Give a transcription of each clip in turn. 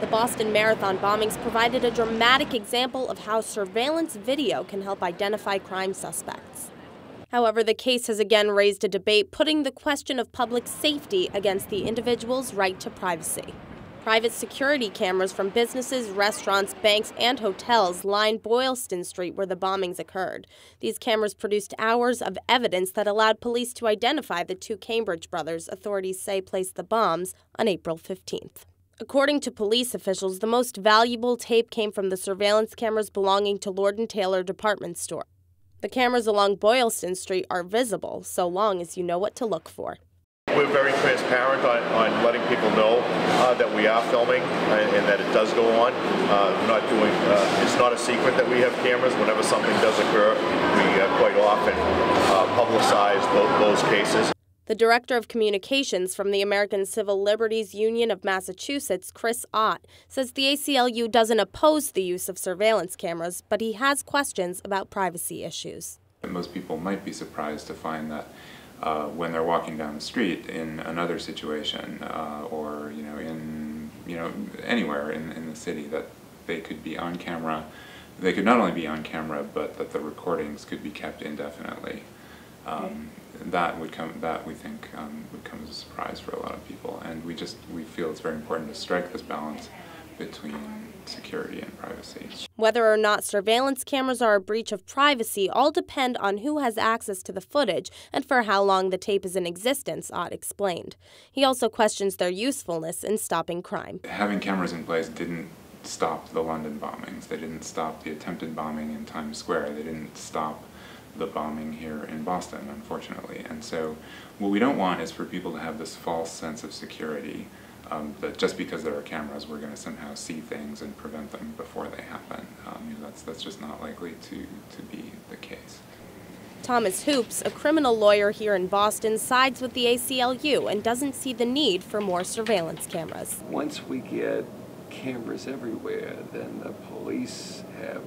The Boston Marathon bombings provided a dramatic example of how surveillance video can help identify crime suspects. However, the case has again raised a debate, putting the question of public safety against the individual's right to privacy. Private security cameras from businesses, restaurants, banks, and hotels line Boylston Street where the bombings occurred. These cameras produced hours of evidence that allowed police to identify the two Cambridge brothers authorities say placed the bombs on April 15th. According to police officials, the most valuable tape came from the surveillance cameras belonging to Lord & Taylor department store. The cameras along Boylston Street are visible, so long as you know what to look for. We're very transparent on letting people know that we are filming and that it does go on. It's not a secret that we have cameras. Whenever something does occur, we quite often publicize those cases. The Director of Communications from the American Civil Liberties Union of Massachusetts, Chris Ott, says the ACLU doesn't oppose the use of surveillance cameras, but he has questions about privacy issues. Most people might be surprised to find that when they're walking down the street in another situation or anywhere in the city, that they could be on camera. They could not only be on camera, but that the recordings could be kept indefinitely. That we think would come as a surprise for a lot of people, and we feel it's very important to strike this balance between security and privacy. Whether or not surveillance cameras are a breach of privacy all depend on who has access to the footage and for how long the tape is in existence, Ott explained. He also questions their usefulness in stopping crime. Having cameras in place didn't stop the London bombings. They didn't stop the attempted bombing in Times Square. They didn't stop the bombing here in Boston, unfortunately. And so what we don't want is for people to have this false sense of security that just because there are cameras we're going to somehow see things and prevent them before they happen. That's just not likely to be the case. Thomas Hoops, a criminal lawyer here in Boston, sides with the ACLU and doesn't see the need for more surveillance cameras. Once we get cameras everywhere, then the police have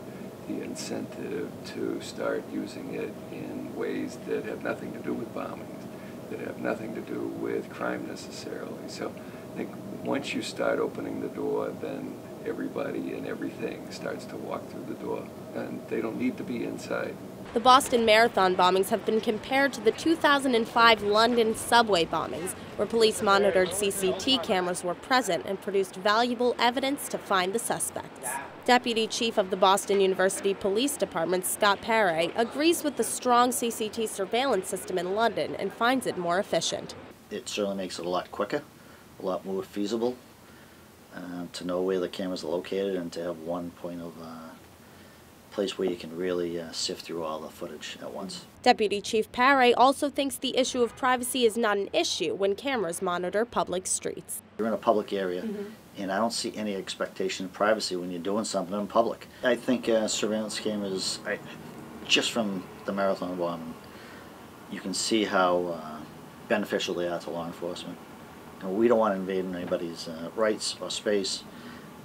the incentive to start using it in ways that have nothing to do with bombings, that have nothing to do with crime necessarily. So I think once you start opening the door, then everybody and everything starts to walk through the door, and they don't need to be inside. The Boston Marathon bombings have been compared to the 2005 London subway bombings, where police monitored CCTV cameras were present and produced valuable evidence to find the suspects. Deputy Chief of the Boston University Police Department, Scott Paré, agrees with the strong CCTV surveillance system in London and finds it more efficient. It certainly makes it a lot quicker, a lot more feasible to know where the cameras are located and to have one point of place where you can really sift through all the footage at once. Deputy Chief Paré also thinks the issue of privacy is not an issue when cameras monitor public streets. You're in a public area, and I don't see any expectation of privacy when you're doing something in public. I think surveillance cameras, just from the marathon bombing, you can see how beneficial they are to law enforcement. And we don't want to invade anybody's rights or space,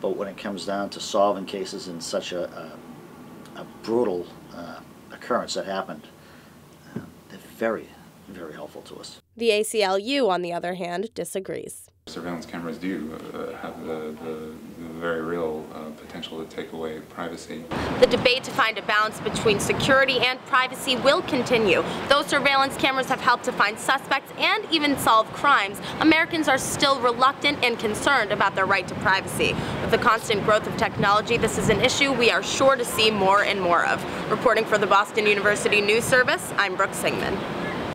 but when it comes down to solving cases in such a brutal occurrence that happened, they're very, very helpful to us. The ACLU, on the other hand, disagrees. Surveillance cameras do have the very real potential to take away privacy. The debate to find a balance between security and privacy will continue. Though surveillance cameras have helped to find suspects and even solve crimes, Americans are still reluctant and concerned about their right to privacy. With the constant growth of technology, this is an issue we are sure to see more and more of. Reporting for the Boston University News Service, I'm Brooke Singman.